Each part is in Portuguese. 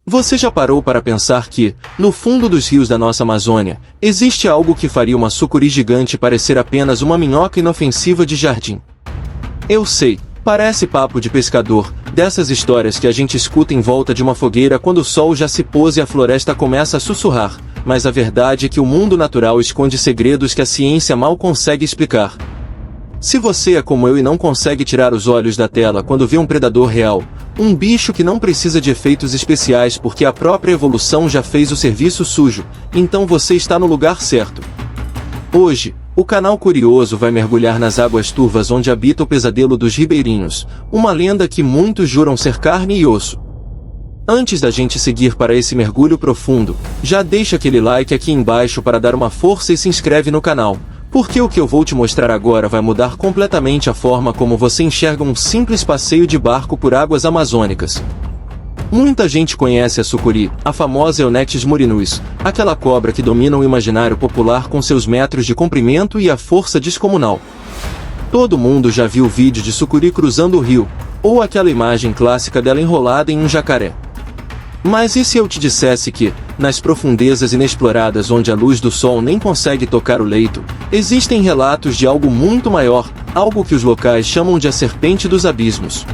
Você já parou para pensar que, no fundo dos rios da nossa Amazônia, existe algo que faria uma sucuri gigante parecer apenas uma minhoca inofensiva de jardim? Eu sei, parece papo de pescador, dessas histórias que a gente escuta em volta de uma fogueira quando o sol já se pôs e a floresta começa a sussurrar, mas a verdade é que o mundo natural esconde segredos que a ciência mal consegue explicar. Se você é como eu e não consegue tirar os olhos da tela quando vê um predador real, um bicho que não precisa de efeitos especiais porque a própria evolução já fez o serviço sujo, então você está no lugar certo. Hoje, o canal Curioso vai mergulhar nas águas turvas onde habita o pesadelo dos ribeirinhos, uma lenda que muitos juram ser carne e osso. Antes da gente seguir para esse mergulho profundo, já deixa aquele like aqui embaixo para dar uma força e se inscreve no canal, porque o que eu vou te mostrar agora vai mudar completamente a forma como você enxerga um simples passeio de barco por águas amazônicas. Muita gente conhece a sucuri, a famosa Eunetes murinus, aquela cobra que domina o imaginário popular com seus metros de comprimento e a força descomunal. Todo mundo já viu o vídeo de sucuri cruzando o rio, ou aquela imagem clássica dela enrolada em um jacaré. Mas e se eu te dissesse que, nas profundezas inexploradas onde a luz do sol nem consegue tocar o leito, existem relatos de algo muito maior, algo que os locais chamam de a serpente dos abismos?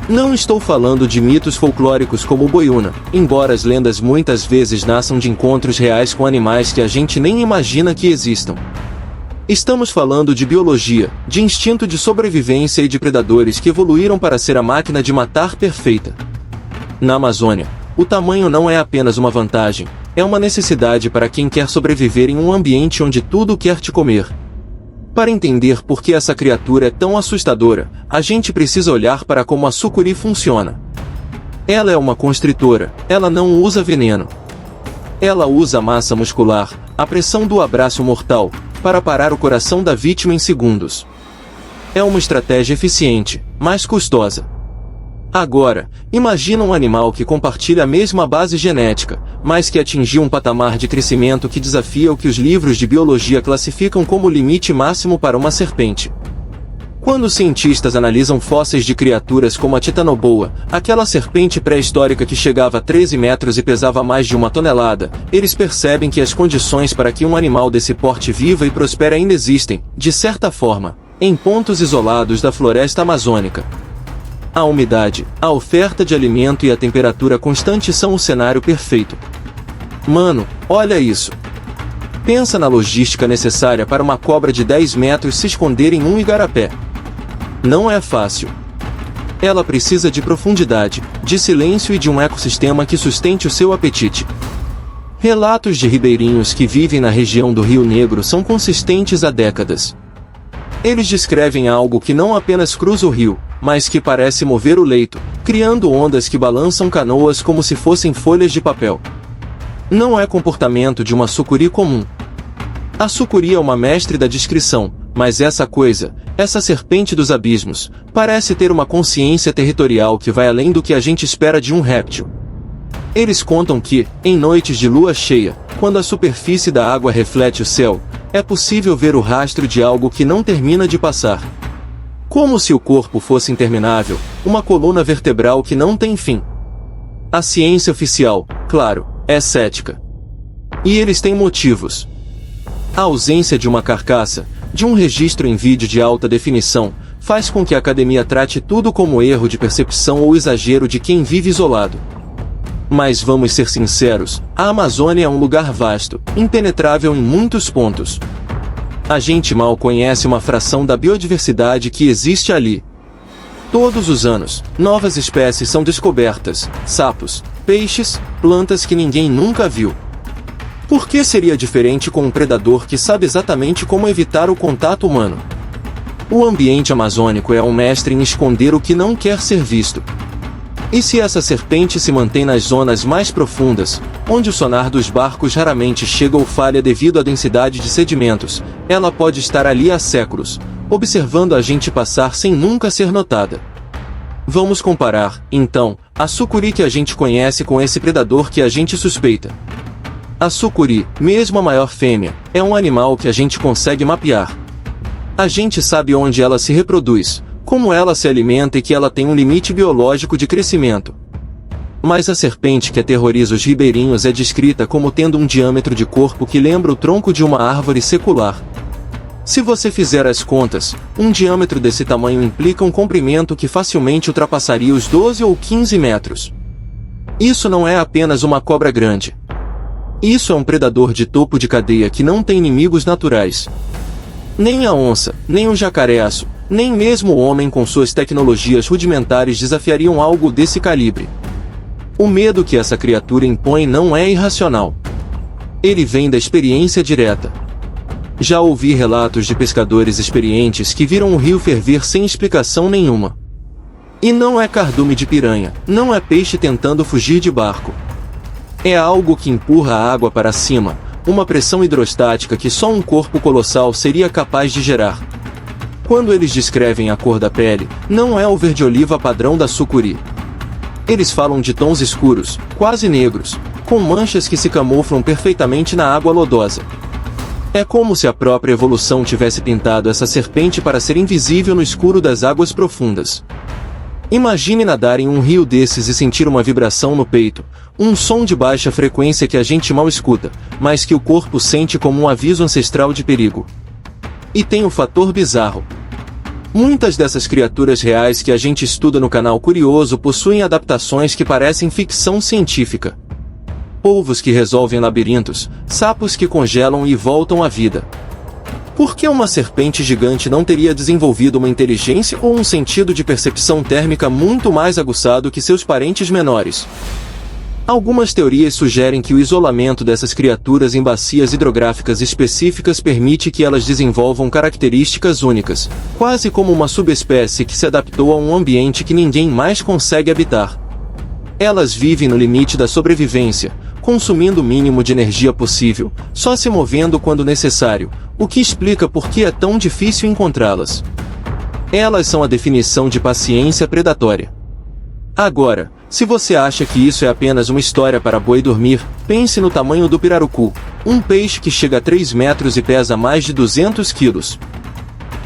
Não estou falando de mitos folclóricos como o Boiúna, embora as lendas muitas vezes nasçam de encontros reais com animais que a gente nem imagina que existam. Estamos falando de biologia, de instinto de sobrevivência e de predadores que evoluíram para ser a máquina de matar perfeita. Na Amazônia, o tamanho não é apenas uma vantagem, é uma necessidade para quem quer sobreviver em um ambiente onde tudo quer te comer. Para entender por que essa criatura é tão assustadora, a gente precisa olhar para como a sucuri funciona. Ela é uma constritora, ela não usa veneno. Ela usa a massa muscular, a pressão do abraço mortal, para parar o coração da vítima em segundos. É uma estratégia eficiente, mas custosa. Agora, imagina um animal que compartilha a mesma base genética, mas que atingiu um patamar de crescimento que desafia o que os livros de biologia classificam como o limite máximo para uma serpente. Quando cientistas analisam fósseis de criaturas como a titanoboa, aquela serpente pré-histórica que chegava a 13 metros e pesava mais de 1 tonelada, eles percebem que as condições para que um animal desse porte viva e prospere ainda existem, de certa forma, em pontos isolados da floresta amazônica. A umidade, a oferta de alimento e a temperatura constante são o cenário perfeito. Mano, olha isso! Pensa na logística necessária para uma cobra de 10 metros se esconder em um igarapé. Não é fácil. Ela precisa de profundidade, de silêncio e de um ecossistema que sustente o seu apetite. Relatos de ribeirinhos que vivem na região do Rio Negro são consistentes há décadas. Eles descrevem algo que não apenas cruza o rio, mas que parece mover o leito, criando ondas que balançam canoas como se fossem folhas de papel. Não é comportamento de uma sucuri comum. A sucuri é uma mestre da descrição, mas essa serpente dos abismos, parece ter uma consciência territorial que vai além do que a gente espera de um réptil. Eles contam que, em noites de lua cheia, quando a superfície da água reflete o céu, é possível ver o rastro de algo que não termina de passar. Como se o corpo fosse interminável, uma coluna vertebral que não tem fim. A ciência oficial, claro, é cética. E eles têm motivos. A ausência de uma carcaça, de um registro em vídeo de alta definição, faz com que a academia trate tudo como erro de percepção ou exagero de quem vive isolado. Mas vamos ser sinceros, a Amazônia é um lugar vasto, impenetrável em muitos pontos. A gente mal conhece uma fração da biodiversidade que existe ali. Todos os anos, novas espécies são descobertas, sapos, peixes, plantas que ninguém nunca viu. Por que seria diferente com um predador que sabe exatamente como evitar o contato humano? O ambiente amazônico é um mestre em esconder o que não quer ser visto. E se essa serpente se mantém nas zonas mais profundas, onde o sonar dos barcos raramente chega ou falha devido à densidade de sedimentos, ela pode estar ali há séculos, observando a gente passar sem nunca ser notada. Vamos comparar, então, a sucuri que a gente conhece com esse predador que a gente suspeita. A sucuri, mesmo a maior fêmea, é um animal que a gente consegue mapear. A gente sabe onde ela se reproduz, como ela se alimenta e que ela tem um limite biológico de crescimento. Mas a serpente que aterroriza os ribeirinhos é descrita como tendo um diâmetro de corpo que lembra o tronco de uma árvore secular. Se você fizer as contas, um diâmetro desse tamanho implica um comprimento que facilmente ultrapassaria os 12 ou 15 metros. Isso não é apenas uma cobra grande. Isso é um predador de topo de cadeia que não tem inimigos naturais. Nem a onça, nem o jacaré-aço, nem mesmo o homem com suas tecnologias rudimentares desafiariam algo desse calibre. O medo que essa criatura impõe não é irracional. Ele vem da experiência direta. Já ouvi relatos de pescadores experientes que viram o rio ferver sem explicação nenhuma. E não é cardume de piranha, não é peixe tentando fugir de barco. É algo que empurra a água para cima, uma pressão hidrostática que só um corpo colossal seria capaz de gerar. Quando eles descrevem a cor da pele, não é o verde-oliva padrão da sucuri. Eles falam de tons escuros, quase negros, com manchas que se camuflam perfeitamente na água lodosa. É como se a própria evolução tivesse pintado essa serpente para ser invisível no escuro das águas profundas. Imagine nadar em um rio desses e sentir uma vibração no peito, um som de baixa frequência que a gente mal escuta, mas que o corpo sente como um aviso ancestral de perigo. E tem o fator bizarro. Muitas dessas criaturas reais que a gente estuda no canal Curioso possuem adaptações que parecem ficção científica. Polvos que resolvem labirintos, sapos que congelam e voltam à vida. Por que uma serpente gigante não teria desenvolvido uma inteligência ou um sentido de percepção térmica muito mais aguçado que seus parentes menores? Algumas teorias sugerem que o isolamento dessas criaturas em bacias hidrográficas específicas permite que elas desenvolvam características únicas, quase como uma subespécie que se adaptou a um ambiente que ninguém mais consegue habitar. Elas vivem no limite da sobrevivência, consumindo o mínimo de energia possível, só se movendo quando necessário, o que explica por que é tão difícil encontrá-las. Elas são a definição de paciência predatória. Agora, se você acha que isso é apenas uma história para boi dormir, pense no tamanho do pirarucu, um peixe que chega a 3 metros e pesa mais de 200 quilos.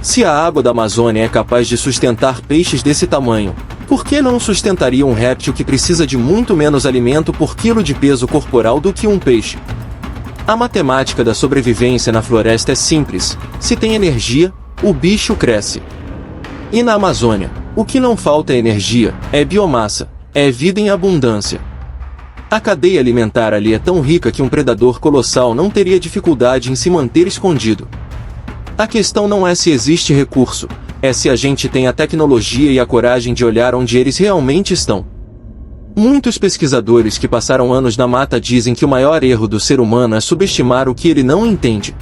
Se a água da Amazônia é capaz de sustentar peixes desse tamanho, por que não sustentaria um réptil que precisa de muito menos alimento por quilo de peso corporal do que um peixe? A matemática da sobrevivência na floresta é simples: se tem energia, o bicho cresce. E na Amazônia, o que não falta é energia, é biomassa, é vida em abundância. A cadeia alimentar ali é tão rica que um predador colossal não teria dificuldade em se manter escondido. A questão não é se existe recurso, é se a gente tem a tecnologia e a coragem de olhar onde eles realmente estão. Muitos pesquisadores que passaram anos na mata dizem que o maior erro do ser humano é subestimar o que ele não entende.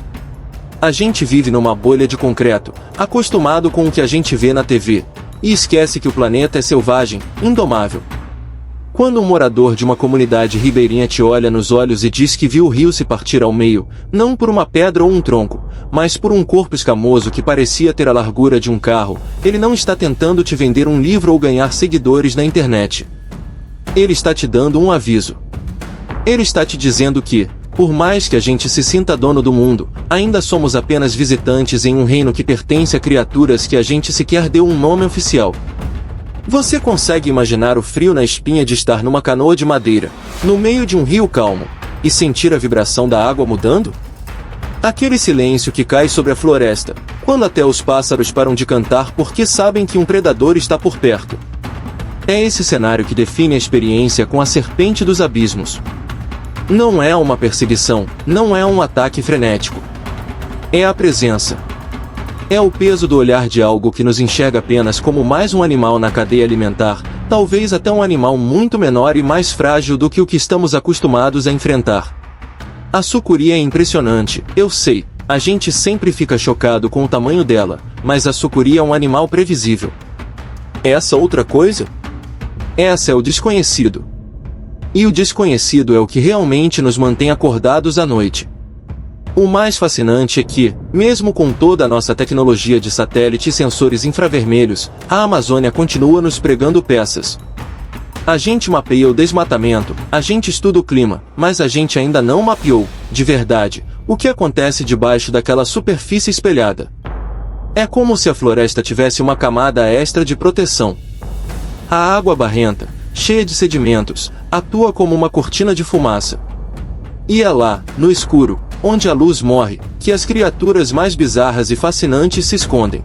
A gente vive numa bolha de concreto, acostumado com o que a gente vê na TV, e esquece que o planeta é selvagem, indomável. Quando um morador de uma comunidade ribeirinha te olha nos olhos e diz que viu o rio se partir ao meio, não por uma pedra ou um tronco, mas por um corpo escamoso que parecia ter a largura de um carro, ele não está tentando te vender um livro ou ganhar seguidores na internet. Ele está te dando um aviso. Ele está te dizendo que, por mais que a gente se sinta dono do mundo, ainda somos apenas visitantes em um reino que pertence a criaturas que a gente sequer deu um nome oficial. Você consegue imaginar o frio na espinha de estar numa canoa de madeira, no meio de um rio calmo, e sentir a vibração da água mudando? Aquele silêncio que cai sobre a floresta, quando até os pássaros param de cantar porque sabem que um predador está por perto. É esse cenário que define a experiência com a serpente dos abismos. Não é uma perseguição, não é um ataque frenético. É a presença. É o peso do olhar de algo que nos enxerga apenas como mais um animal na cadeia alimentar, talvez até um animal muito menor e mais frágil do que o que estamos acostumados a enfrentar. A sucuri é impressionante, eu sei, a gente sempre fica chocado com o tamanho dela, mas a sucuri é um animal previsível. Essa outra coisa? Essa é o desconhecido. E o desconhecido é o que realmente nos mantém acordados à noite. O mais fascinante é que, mesmo com toda a nossa tecnologia de satélite e sensores infravermelhos, a Amazônia continua nos pregando peças. A gente mapeia o desmatamento, a gente estuda o clima, mas a gente ainda não mapeou, de verdade, o que acontece debaixo daquela superfície espelhada. É como se a floresta tivesse uma camada extra de proteção. A água barrenta, cheia de sedimentos, atua como uma cortina de fumaça. E é lá, no escuro, onde a luz morre, que as criaturas mais bizarras e fascinantes se escondem.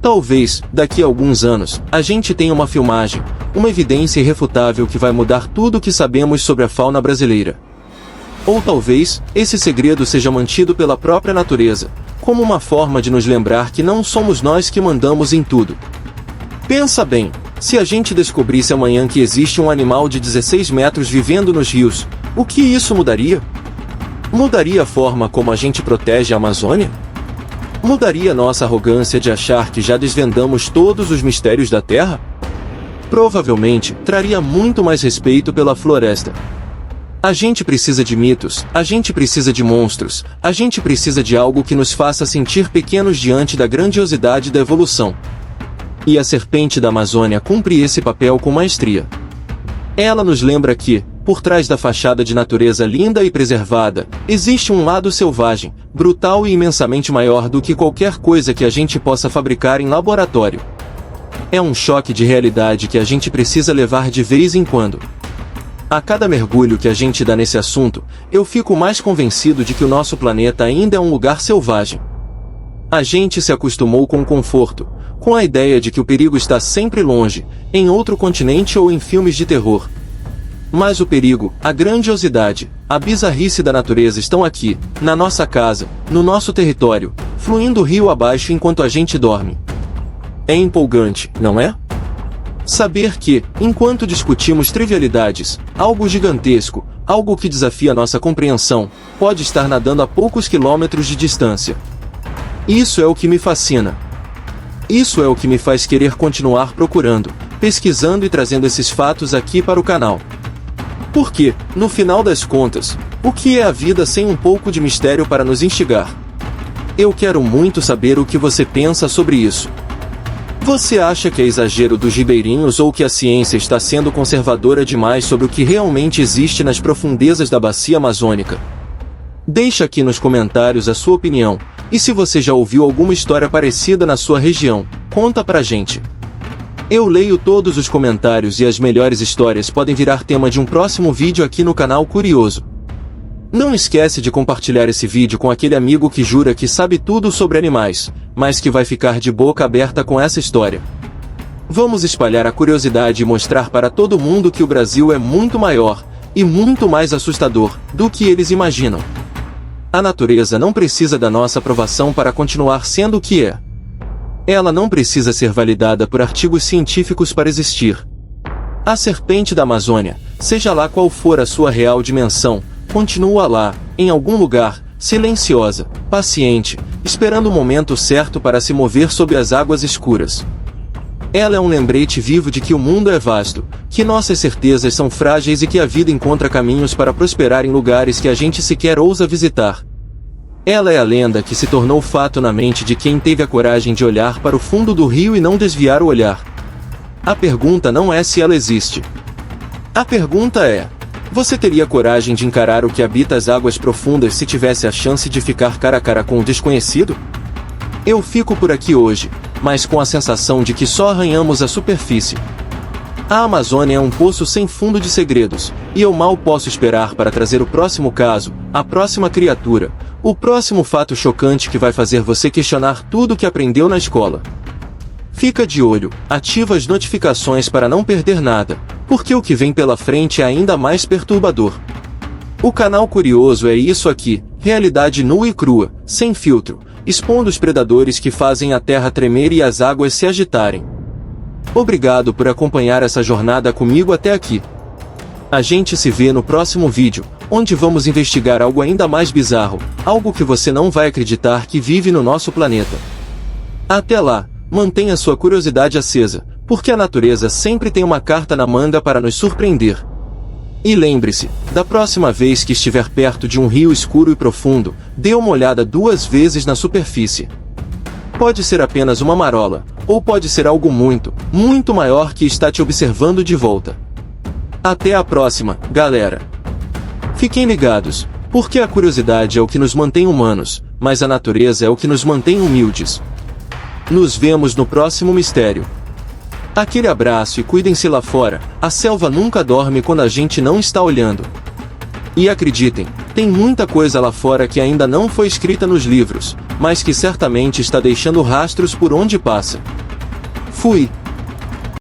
Talvez, daqui a alguns anos, a gente tenha uma filmagem, uma evidência irrefutável que vai mudar tudo o que sabemos sobre a fauna brasileira. Ou talvez, esse segredo seja mantido pela própria natureza, como uma forma de nos lembrar que não somos nós que mandamos em tudo. Pensa bem, se a gente descobrisse amanhã que existe um animal de 16 metros vivendo nos rios, o que isso mudaria? Mudaria a forma como a gente protege a Amazônia? Mudaria nossa arrogância de achar que já desvendamos todos os mistérios da Terra? Provavelmente, traria muito mais respeito pela floresta. A gente precisa de mitos, a gente precisa de monstros, a gente precisa de algo que nos faça sentir pequenos diante da grandiosidade da evolução. E a serpente da Amazônia cumpre esse papel com maestria. Ela nos lembra que, por trás da fachada de natureza linda e preservada, existe um lado selvagem, brutal e imensamente maior do que qualquer coisa que a gente possa fabricar em laboratório. É um choque de realidade que a gente precisa levar de vez em quando. A cada mergulho que a gente dá nesse assunto, eu fico mais convencido de que o nosso planeta ainda é um lugar selvagem. A gente se acostumou com o conforto, com a ideia de que o perigo está sempre longe, em outro continente ou em filmes de terror. Mas o perigo, a grandiosidade, a bizarrice da natureza estão aqui, na nossa casa, no nosso território, fluindo rio abaixo enquanto a gente dorme. É empolgante, não é? Saber que, enquanto discutimos trivialidades, algo gigantesco, algo que desafia nossa compreensão, pode estar nadando a poucos quilômetros de distância. Isso é o que me fascina. Isso é o que me faz querer continuar procurando, pesquisando e trazendo esses fatos aqui para o canal. Porque, no final das contas, o que é a vida sem um pouco de mistério para nos instigar? Eu quero muito saber o que você pensa sobre isso. Você acha que é exagero dos ribeirinhos ou que a ciência está sendo conservadora demais sobre o que realmente existe nas profundezas da bacia amazônica? Deixa aqui nos comentários a sua opinião, e se você já ouviu alguma história parecida na sua região, conta pra gente. Eu leio todos os comentários e as melhores histórias podem virar tema de um próximo vídeo aqui no canal Curioso. Não esquece de compartilhar esse vídeo com aquele amigo que jura que sabe tudo sobre animais, mas que vai ficar de boca aberta com essa história. Vamos espalhar a curiosidade e mostrar para todo mundo que o Brasil é muito maior, e muito mais assustador, do que eles imaginam. A natureza não precisa da nossa aprovação para continuar sendo o que é. Ela não precisa ser validada por artigos científicos para existir. A serpente da Amazônia, seja lá qual for a sua real dimensão, continua lá, em algum lugar, silenciosa, paciente, esperando o momento certo para se mover sob as águas escuras. Ela é um lembrete vivo de que o mundo é vasto, que nossas certezas são frágeis e que a vida encontra caminhos para prosperar em lugares que a gente sequer ousa visitar. Ela é a lenda que se tornou fato na mente de quem teve a coragem de olhar para o fundo do rio e não desviar o olhar. A pergunta não é se ela existe. A pergunta é: você teria coragem de encarar o que habita as águas profundas se tivesse a chance de ficar cara a cara com o desconhecido? Eu fico por aqui hoje, mas com a sensação de que só arranhamos a superfície. A Amazônia é um poço sem fundo de segredos, e eu mal posso esperar para trazer o próximo caso, a próxima criatura, o próximo fato chocante que vai fazer você questionar tudo o que aprendeu na escola. Fica de olho, ativa as notificações para não perder nada, porque o que vem pela frente é ainda mais perturbador. O canal Curioso é isso aqui, realidade nua e crua, sem filtro, expondo os predadores que fazem a terra tremer e as águas se agitarem. Obrigado por acompanhar essa jornada comigo até aqui. A gente se vê no próximo vídeo, onde vamos investigar algo ainda mais bizarro, algo que você não vai acreditar que vive no nosso planeta. Até lá, mantenha sua curiosidade acesa, porque a natureza sempre tem uma carta na manga para nos surpreender. E lembre-se, da próxima vez que estiver perto de um rio escuro e profundo, dê uma olhada 2 vezes na superfície. Pode ser apenas uma marola, ou pode ser algo muito, muito maior que está te observando de volta. Até a próxima, galera! Fiquem ligados, porque a curiosidade é o que nos mantém humanos, mas a natureza é o que nos mantém humildes. Nos vemos no próximo mistério. Aquele abraço e cuidem-se lá fora, a selva nunca dorme quando a gente não está olhando. E acreditem, tem muita coisa lá fora que ainda não foi escrita nos livros, mas que certamente está deixando rastros por onde passa. Fui.